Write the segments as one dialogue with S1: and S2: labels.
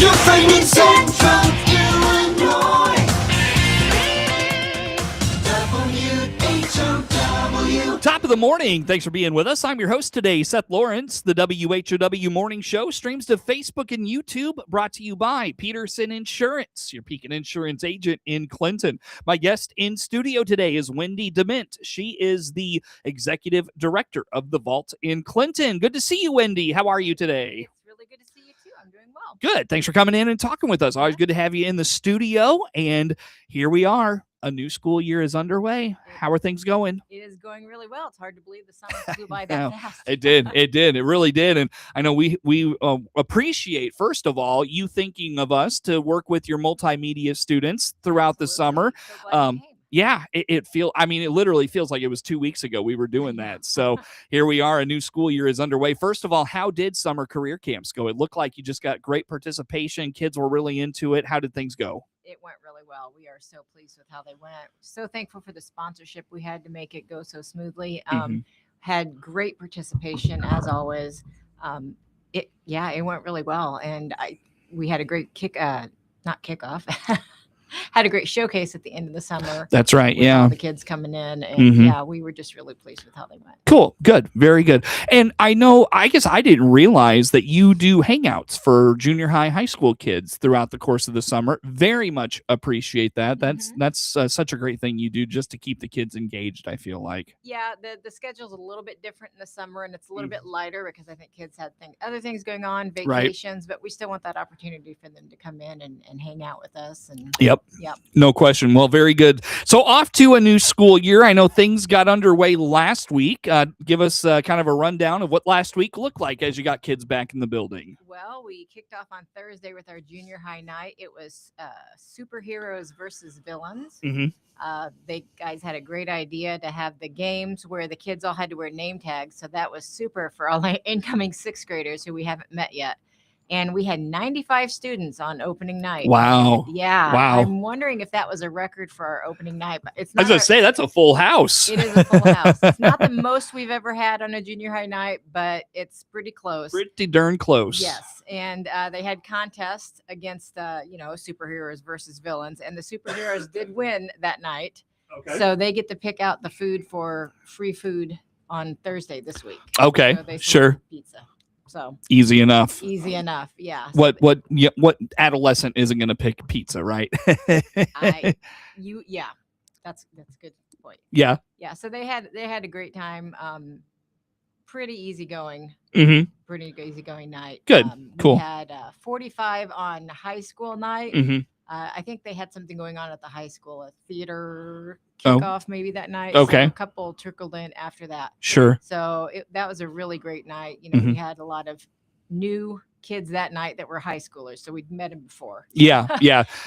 S1: Your friend in Central Illinois. WHOW.
S2: Top of the morning. Thanks for being with us. I'm your host today, Seth Lawrence. The WHOW Morning Show streams to Facebook and YouTube, brought to you by Peterson Insurance, your Pekin Insurance agent in Clinton. My guest in studio today is Wendy Dement. She is the executive director of the Vault in Clinton. Good to see you, Wendy. How are you today?
S3: It's really good to see you too. I'm doing well.
S2: Good. Thanks for coming in and talking with us. Always good to have you in the studio. And here we are. A new school year is underway. How are things going?
S3: It is going really well. It's hard to believe the summer flew by that fast.
S2: It did. It really did. And I know we appreciate, first of all, you thinking of us to work with your multimedia students throughout the summer.
S3: So glad you came.
S2: Yeah, it literally feels like it was 2 weeks ago we were doing that. So here we are. A new school year is underway. First of all, how did summer career camps go? It looked like you just got great participation. Kids were really into it. How did things go?
S3: It went really well. We are so pleased with how they went. So thankful for the sponsorship we had to make it go so smoothly. Had great participation as always. It went really well, and we had a great had a great showcase at the end of the summer.
S2: That's right.
S3: With all the kids coming in, and we were just really pleased with how they went.
S2: Cool. Good. Very good. And I guess I didn't realize that you do hangouts for junior high school kids throughout the course of the summer. Very much appreciate that. That's such a great thing you do just to keep the kids engaged, I feel like.
S3: Yeah, the schedule's a little bit different in the summer, and it's a little bit lighter because I think kids had other things going on, vacations, but we still want that opportunity for them to come in and hang out with us. And
S2: Yep. No question. Well, very good. So off to a new school year. I know things got underway last week. Give us kind of a rundown of what last week looked like as you got kids back in the building.
S3: Well, we kicked off on Thursday with our junior high night. It was superheroes versus villains. They guys had a great idea to have the games where the kids all had to wear name tags. So that was super for all the incoming sixth graders who we haven't met yet. And we had 95 students on opening night.
S2: Wow.
S3: Yeah.
S2: Wow.
S3: I'm wondering if that was a record for our opening night. But it's
S2: I was
S3: not
S2: going to say, that's a full house.
S3: It is a full house. It's not the most we've ever had on a junior high night, but it's pretty close.
S2: Pretty darn close.
S3: Yes. And they had contests against, superheroes versus villains. And the superheroes did win that night.
S2: Okay.
S3: So they get to pick out the food for free food on Thursday this week.
S2: Okay.
S3: So they
S2: Sure.
S3: Pizza. So
S2: Easy enough.
S3: Yeah.
S2: What adolescent isn't going to pick pizza, right?
S3: That's a good point.
S2: Yeah.
S3: Yeah. So they had a great time. Pretty easygoing. Pretty easygoing night.
S2: Good. Cool.
S3: We had 45 on high school night. I think they had something going on at the high school, a theater kickoff maybe that night.
S2: Okay.
S3: So a couple trickled in after that.
S2: Sure.
S3: So that was a really great night. We had a lot of new kids that night that were high school,ers, so we'd met them before.
S2: Yeah.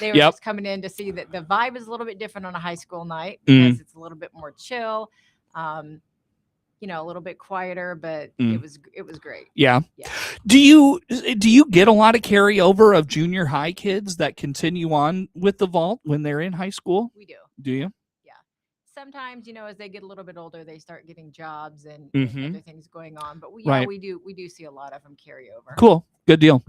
S3: They were just coming in to see that the vibe is a little bit different on a high school night because it's a little bit more chill. A little bit quieter, but it was great.
S2: Yeah. Do you get a lot of carryover of junior high kids that continue on with the Vault when they're in high school?
S3: We do.
S2: Do you?
S3: Yeah. Sometimes, as they get a little bit older, they start getting jobs and other things going on. But we do see a lot of them carry over.
S2: Cool. Good deal.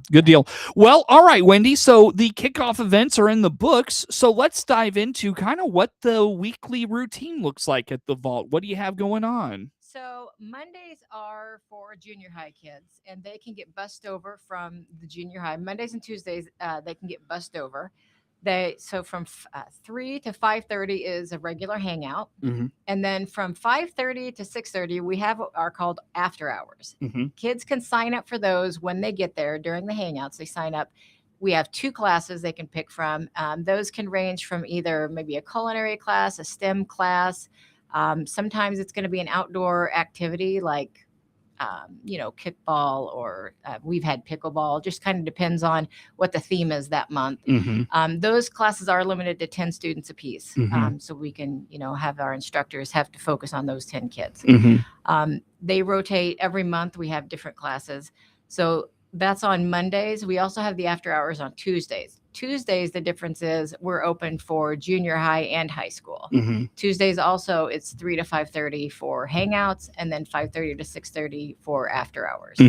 S2: Well, all right, Wendy. So the kickoff events are in the books. So let's dive into kind of what the weekly routine looks like at the Vault. What do you have going on?
S3: So Mondays are for junior high kids, and they can get bussed over from the junior high. Mondays and Tuesdays, they can get bussed over. So from 3 to 5:30 is a regular hangout, and then from 5:30 to 6:30 we are called after hours. Kids can sign up for those when they get there during the hangouts. They sign up. We have 2 classes they can pick from. Those can range from either maybe a culinary class, a STEM class. Sometimes it's going to be an outdoor activity like, kickball or we've had pickleball. Just kind of depends on what the theme is that month. Those classes are limited to 10 students apiece. So we can, have our instructors have to focus on those 10 kids. They rotate every month. We have different classes. So that's on Mondays. We also have the after hours on Tuesdays. Tuesdays, the difference is we're open for junior high and high school. Tuesdays also, it's 3 to 5:30 for hangouts, and then 5:30 to 6:30 for after hours.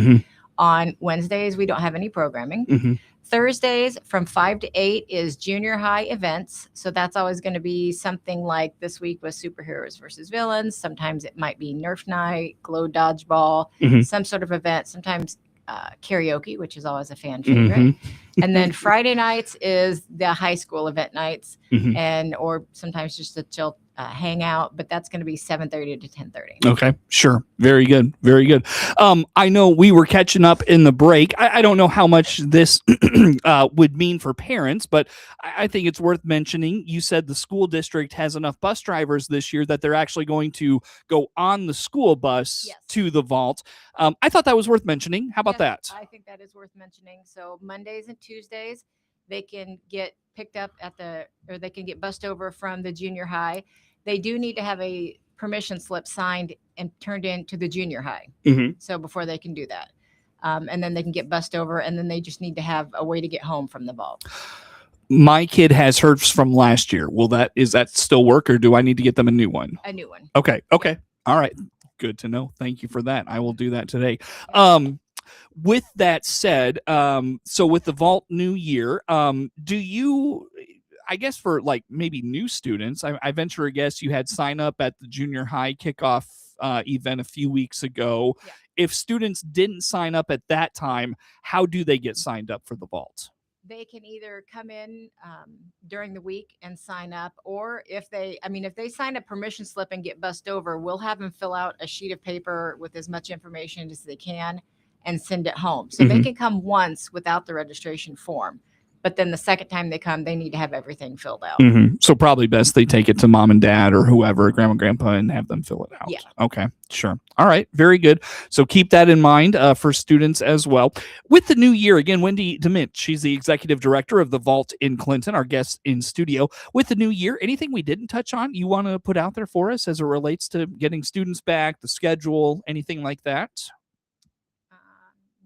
S3: On Wednesdays, we don't have any programming. Thursdays from 5 to 8 is junior high events. So that's always going to be something like this week was superheroes versus villains. Sometimes it might be Nerf night, glow dodgeball, some sort of event. Sometimes karaoke, which is always a fan favorite. And then Friday nights is the high school event nights, and or sometimes just a chill hangout, but that's going to be 7:30 to 10:30.
S2: Okay, sure. Very good. Very good. I know we were catching up in the break. I don't know how much this would mean for parents, but I think it's worth mentioning. You said the school district has enough bus drivers this year that they're actually going to go on the school bus to the vault. I thought that was worth mentioning. How about that?
S3: I think that is worth mentioning. So Mondays and Tuesdays, they can get picked up or they can get bussed over from the junior high. They do need to have a permission slip signed and turned in to the junior high. So before they can do that. And then they can get bussed over, and then they just need to have a way to get home from the vault.
S2: My kid has hers from last year. Is that still work, or do I need to get them a new one?
S3: A new one.
S2: Okay. All right. Good to know. Thank you for that. I will do that today. With that said, so with the vault new year, do you, I guess for like maybe new students, I venture a guess you had sign up at the junior high kickoff event a few weeks ago.
S3: Yeah.
S2: If students didn't sign up at that time, how do they get signed up for the vault?
S3: They can either come in during the week and sign up, or if they sign a permission slip and get bussed over, we'll have them fill out a sheet of paper with as much information as they can and send it home. So they can come once without the registration form, but then the second time they come, they need to have everything filled out.
S2: So probably best they take it to mom and dad or whoever, grandma, grandpa, and have them fill it out.
S3: Yeah.
S2: Okay, sure. All right, very good. So keep that in mind for students as well. With the new year, again, Wendy Dement, she's the executive director of the Vault in Clinton, our guest in studio. With the new year, anything we didn't touch on you want to put out there for us as it relates to getting students back, the schedule, anything like that?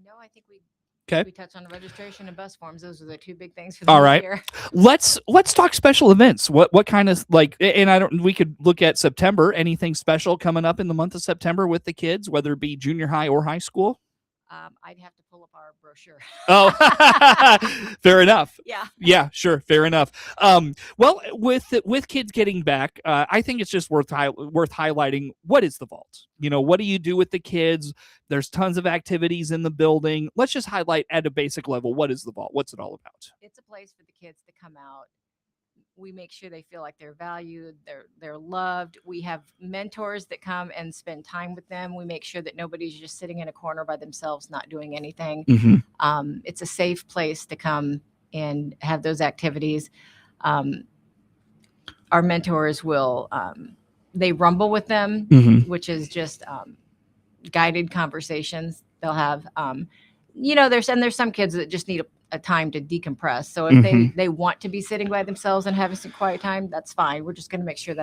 S3: No, I think we
S2: Okay.
S3: touched on registration and bus forms. Those are the two big things for the new year.
S2: Let's talk special events. What kind of we could look at September. Anything special coming up in the month of September with the kids, whether it be junior high or high school?
S3: I'd have to pull up our brochure.
S2: Oh, fair enough.
S3: Yeah,
S2: sure, fair enough. Well, with kids getting back, I think it's just worth highlighting what is the vault. What do you do with the kids? There's tons of activities in the building. Let's just highlight at a basic level, what is the vault? What's it all about?
S3: It's a place for the kids to come out. We make sure they feel like they're valued, they're loved. We have mentors that come and spend time with them. We make sure that nobody's just sitting in a corner by themselves, not doing anything. It's a safe place to come and have those activities. Our mentors will, they rumble with them, which is just guided conversations they'll have. There's some kids that just need a time to decompress. So if they want to be sitting by themselves and having some quiet time, that's fine. We're just going to make sure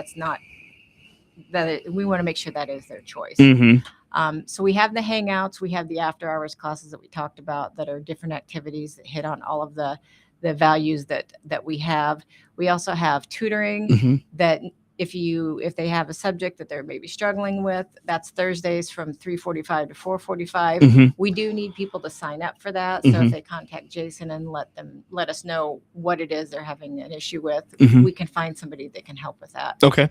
S3: we want to make sure that is their choice. So we have the hangouts, we have the after hours classes that we talked about that are different activities that hit on all of the values that we have. We also have tutoring that if they have a subject that they're maybe struggling with, that's Thursdays from 3:45 to 4:45. We do need people to sign up for that. So if they contact Jason and let us know what it is they're having an issue with, we can find somebody that can help with that.
S2: Okay.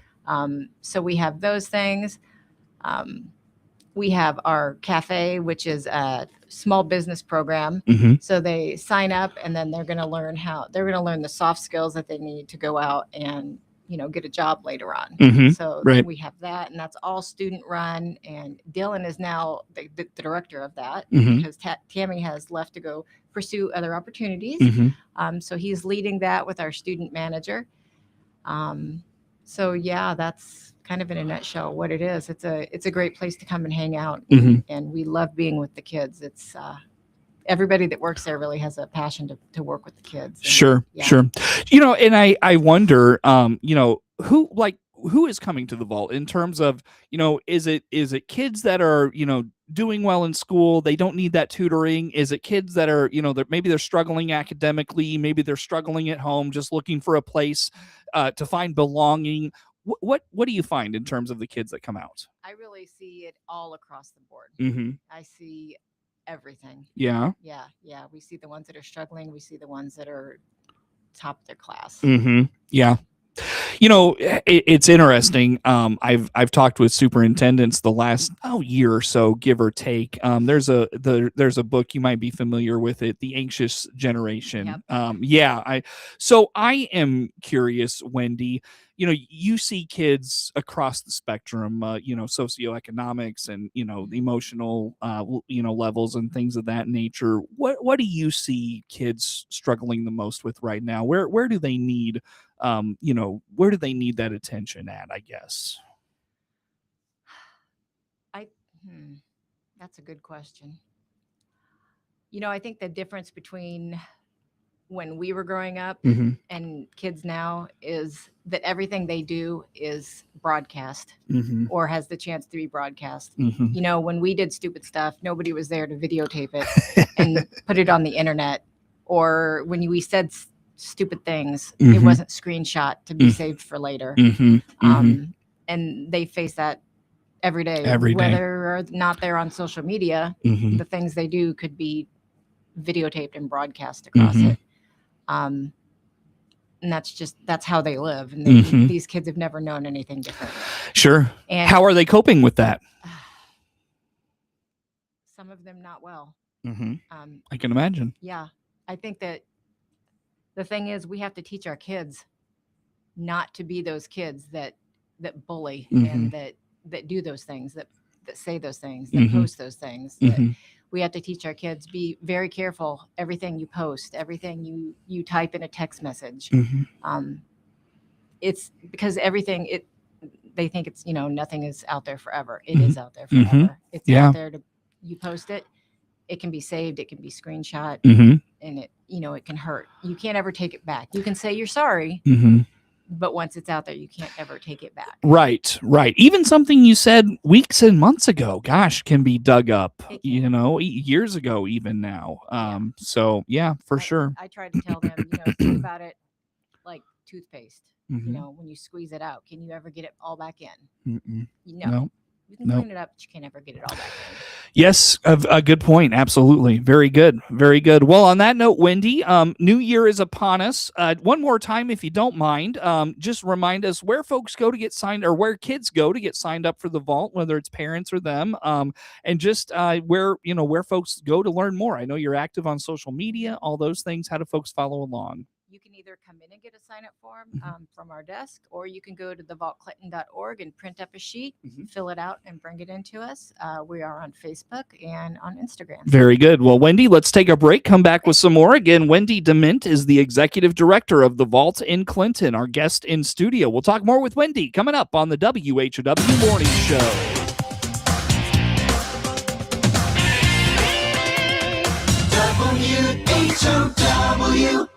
S3: So we have those things. We have our cafe, which is a small business program. So they sign up and then they're going to learn the soft skills that they need to go out and get a job later on. So we have that, and that's all student run. And Dylan is now the director of that because Tammy has left to go pursue other opportunities. So he's leading that with our student manager. So yeah, that's kind of in a nutshell what it is. It's a great place to come and hang out, and we love being with the kids. It's everybody that works there really has a passion to work with the kids.
S2: Sure. And I wonder, who is coming to the vault in terms of, is it kids that are, doing well in school, they don't need that tutoring? Is it kids that are, maybe they're struggling academically, maybe they're struggling at home, just looking for a place to find belonging? What do you find in terms of the kids that come out?
S3: I really see it all across the board. I see everything.
S2: Yeah.
S3: Yeah, yeah. We see the ones that are struggling. We see the ones that are top of their class.
S2: Mm-hmm. Yeah. You know, it's interesting. I've talked with superintendents the last year or so, give or take. There's a book you might be familiar with it, The Anxious Generation.
S3: Yep.
S2: I am curious, Wendy. You know, you see kids across the spectrum. Socioeconomics and the emotional levels and things of that nature. What do you see kids struggling the most with right now? Where do they need where do they need that attention at, I guess?
S3: I That's a good question. I think the difference between when we were growing up
S2: Mm-hmm.
S3: and kids now is that everything they do is broadcast
S2: Mm-hmm.
S3: or has the chance to be broadcast.
S2: Mm-hmm.
S3: When we did stupid stuff, nobody was there to videotape it and put it on the internet. Or when we said stupid things, it
S2: Mhm.
S3: wasn't screenshot to be
S2: Mm.
S3: saved for later.
S2: Mm-hmm. Mm-hmm.
S3: And they face that every day,
S2: Every day.
S3: whether or not they're on social media.
S2: Mm-hmm.
S3: The things they do could be videotaped and broadcast across
S2: Mhm.
S3: it. And that's how they live. And
S2: Mhm.
S3: these kids have never known anything different.
S2: Sure.
S3: And
S2: How are they coping with that?
S3: some of them not well.
S2: Mm-hmm.
S3: Um,
S2: I can imagine.
S3: yeah, I think that the thing is we have to teach our kids not to be those kids that bully
S2: Mhm.
S3: and that do those things, that say those things, that
S2: Mhm.
S3: post those things. That
S2: Mhm.
S3: we have to teach our kids, be very careful everything you post, everything you type in a text message.
S2: Mhm.
S3: It's because they think it's nothing is out there forever. It
S2: Mhm.
S3: is out there forever.
S2: Mhm.
S3: It's
S2: Yeah.
S3: out there you post it, it can be saved, it can be screenshot,
S2: Mm-hmm.
S3: and it can hurt. You can't ever take it back. You can say you're sorry,
S2: Mm-hmm.
S3: but once it's out there, you can't ever take it back.
S2: Right. Even something you said weeks and months ago, gosh, can be dug up,
S3: It can.
S2: years ago, even now.
S3: Yeah.
S2: So yeah, for sure.
S3: I try to tell them, think about it like toothpaste.
S2: Mhm.
S3: When you squeeze it out, can you ever get it all back in?
S2: Mm-mm.
S3: No.
S2: No.
S3: You can
S2: No.
S3: clean it up, but you can't ever get it all back in.
S2: Yes, a good point. Absolutely. Very good. Very good. Well, on that note, Wendy, New Year is upon us. One more time, if you don't mind, just remind us where folks go to get signed, or where kids go to get signed up for the vault, whether it's parents or them, and just where folks go to learn more. I know you're active on social media, all those things. How do folks follow along?
S3: You can either come in and get a sign up form
S2: Mhm.
S3: from our desk, or you can go to thevaultclinton.org and print up a sheet,
S2: Mhm.
S3: fill it out, and bring it into us. We are on Facebook and on Instagram.
S2: Very good. Well, Wendy, let's take a break, come back with some more. Again, Wendy Dement is the executive director of the Vault in Clinton, our guest in studio. We'll talk more with Wendy coming up on the WHOW Morning Show.
S1: WHOW.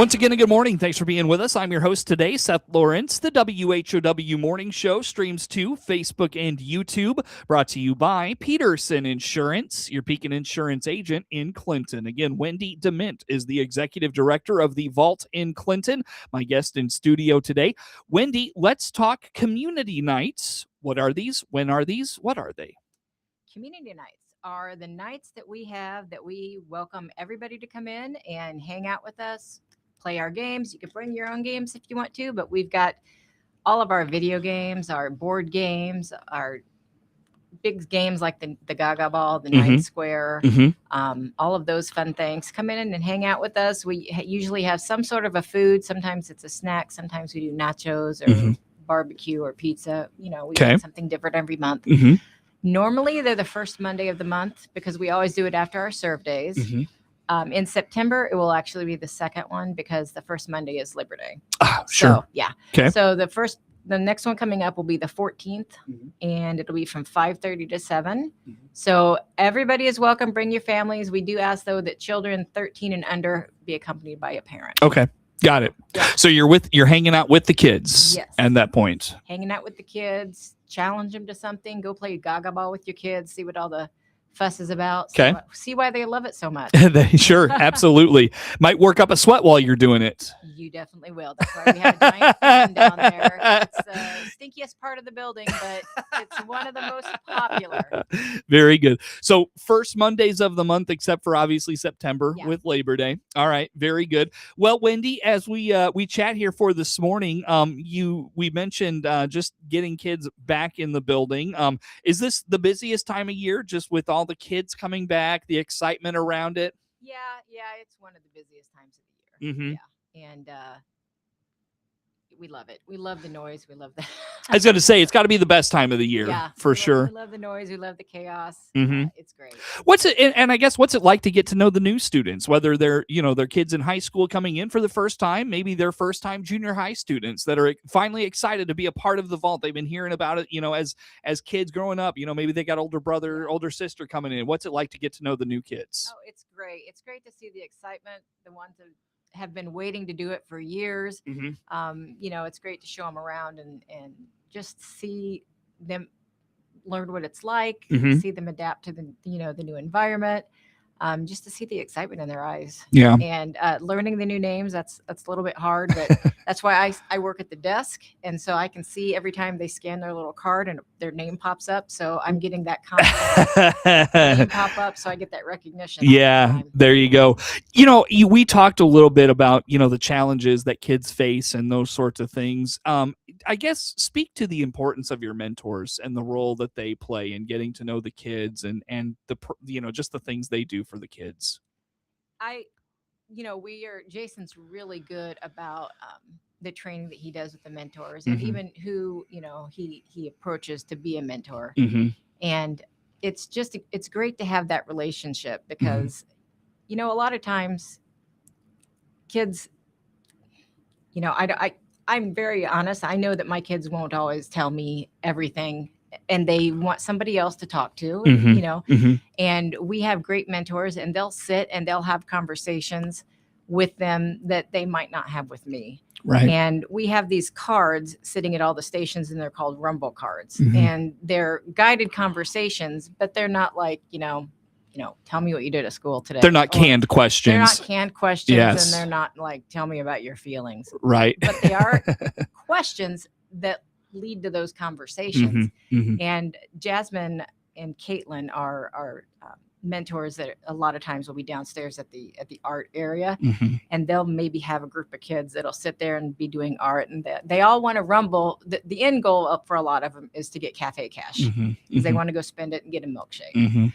S2: Once again, a good morning. Thanks for being with us. I'm your host today, Seth Lawrence. The WHOW Morning Show streams to Facebook and YouTube, brought to you by Peterson Insurance, your Pekin Insurance agent in Clinton. Again, Wendy Dement is the executive director of the Vault in Clinton, my guest in studio today. Wendy, let's talk community nights. What are these? When are these? What are they?
S3: Community nights are the nights that we have that we welcome everybody to come in and hang out with us, play our games. You can bring your own games if you want to, but we've got all of our video games, our board games, our big games like the Gaga Ball, the Night Square, all of those fun things. Come in and hang out with us. We usually have some sort of a food. Sometimes it's a snack. Sometimes we do nachos or barbecue or pizza. You know, we do something different every month. Normally, they're the first Monday of the month because we always do it after our serve days. In September, it will actually be the second one because the first Monday is Labor Day.
S2: Sure.
S3: So, yeah.
S2: Okay.
S3: So the next one coming up will be the 14th, and it'll be from 5:30 to 7. So everybody is welcome. Bring your families. We do ask, though, that children 13 and under be accompanied by a parent.
S2: Okay. Got it.
S3: Yeah.
S2: So you're hanging out with the kids at that point.
S3: Hanging out with the kids, challenge them to something, go play Gaga Ball with your kids, see what all the fuss is about.
S2: Okay.
S3: See why they love it so much.
S2: Sure, absolutely. Might work up a sweat while you're doing it.
S3: You definitely will. That's why we have a giant fan down there. It's the stinkiest part of the building, but it's one of the most popular.
S2: Very good. So first Mondays of the month, except for obviously September with Labor Day. All right, very good. Well, Wendy, as we chat here for this morning, we mentioned just getting kids back in the building. Is this the busiest time of year, just with all the kids coming back, the excitement around it?
S3: Yeah, it's one of the busiest times of the year. Yeah, and we love it. We love the noise. We love the.
S2: I was going to say it's got to be the best time of the year for sure.
S3: We love the noise. We love the chaos. It's great.
S2: What's it? And I guess what's it like to get to know the new students, whether they're their kids in high school coming in for the first time, maybe their first time junior high students that are finally excited to be a part of the Vault. They've been hearing about it, as kids growing up. Maybe they got older brother, older sister coming in. What's it like to get to know the new kids?
S3: Oh, it's great. It's great to see the excitement. The ones that have been waiting to do it for years. It's great to show them around and just see them learn what it's like, see them adapt to the new environment, just to see the excitement in their eyes.
S2: Yeah.
S3: And learning the new names, that's a little bit hard, but that's why I work at the desk. And so I can see every time they scan their little card and their name pops up. So I'm getting that constant name pop up. So I get that recognition.
S2: Yeah, there you go. We talked a little bit about, the challenges that kids face and those sorts of things. I guess speak to the importance of your mentors and the role that they play in getting to know the kids and the, just the things they do for the kids.
S3: Jason's really good about the training that he does with the mentors and even who, he approaches to be a mentor. And it's great to have that relationship because, a lot of times kids, I'm very honest. I know that my kids won't always tell me everything and they want somebody else to talk to, and we have great mentors and they'll sit and they'll have conversations with them that they might not have with me.
S2: Right.
S3: And we have these cards sitting at all the stations and they're called Rumble cards and they're guided conversations, but they're not like, tell me what you did at school today.
S2: They're not canned questions.
S3: They're not canned questions.
S2: Yes.
S3: And they're not like, tell me about your feelings.
S2: Right.
S3: But they are questions that lead to those conversations. And Jasmine and Caitlin are mentors that a lot of times will be downstairs at the art area, and they'll maybe have a group of kids that'll sit there and be doing art, and they all want to rumble. The end goal for a lot of them is to get cafe cash because they want to go spend it and get a milkshake.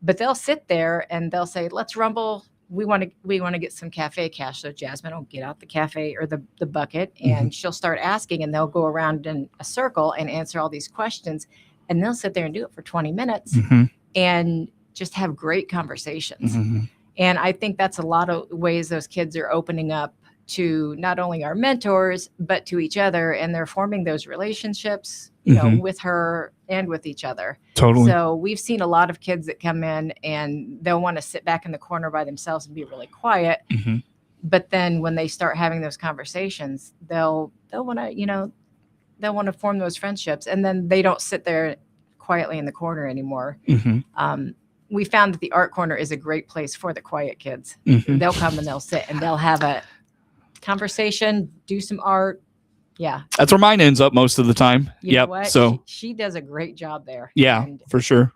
S3: But they'll sit there and they'll say, let's rumble. We want to get some cafe cash. So Jasmine will get out the cafe or the bucket and she'll start asking, and they'll go around in a circle and answer all these questions, and they'll sit there and do it for 20 minutes and just have great conversations. And I think that's a lot of ways those kids are opening up to not only our mentors, but to each other. And they're forming those relationships, with her and with each other.
S2: Totally.
S3: So we've seen a lot of kids that come in and they'll want to sit back in the corner by themselves and be really quiet. But then when they start having those conversations, they'll want to, they'll want to form those friendships, and then they don't sit there quietly in the corner anymore. We found that the art corner is a great place for the quiet kids. They'll come and they'll sit and they'll have a conversation, do some art. Yeah.
S2: That's where mine ends up most of the time.
S3: You know
S2: Yep.
S3: what?
S2: So
S3: she does a great job there.
S2: yeah,
S3: And,
S2: for sure.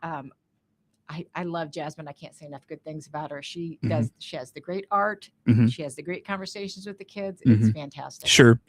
S3: I love Jasmine. I can't say enough good things about her. She does. She has the great art. She has the great conversations with the kids. It's fantastic.
S2: Sure.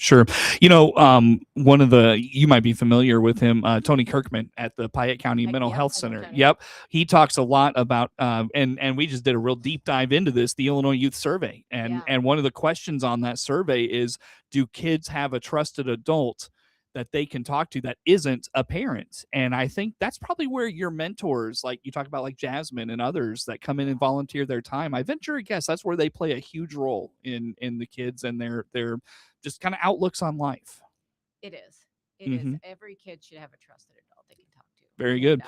S2: One of you might be familiar with him, Tony Kirkman at the Piatt County Mental Health Center. Yep. He talks a lot about, and we just did a real deep dive into this, the Illinois Youth Survey. And one of the questions on that survey is, do kids have a trusted adult that they can talk to that isn't a parent? And I think that's probably where your mentors, like you talk about, like Jasmine and others that come in and volunteer their time, I venture to guess that's where they play a huge role in the kids and their just kind of outlooks on life.
S3: It is. It is. Every kid should have a trusted adult they can talk to.
S2: Very good.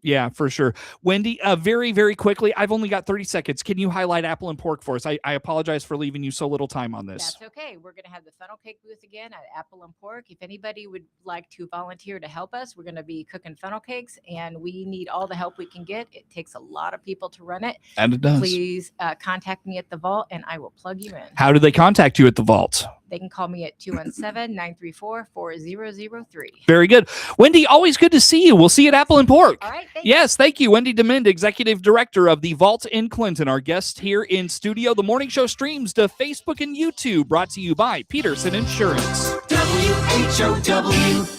S2: Yeah, for sure. Wendy, very, very quickly, I've only got 30 seconds. Can you highlight Apple and Pork for us? I apologize for leaving you so little time on this.
S3: That's okay. We're going to have the funnel cake booth again at Apple and Pork. If anybody would like to volunteer to help us, we're going to be cooking funnel cakes, and we need all the help we can get. It takes a lot of people to run it.
S2: And it does.
S3: Please contact me at the vault, and I will plug you in.
S2: How do they contact you at the vault?
S3: They can call me at 217-934-4003.
S2: Very good. Wendy, always good to see you. We'll see you at Apple and Pork.
S3: All right.
S2: Yes, thank you. Wendy Dement, Executive Director of the Vault in Clinton, our guest here in studio. The morning show streams to Facebook and YouTube, brought to you by Peterson Insurance.
S1: WHOW.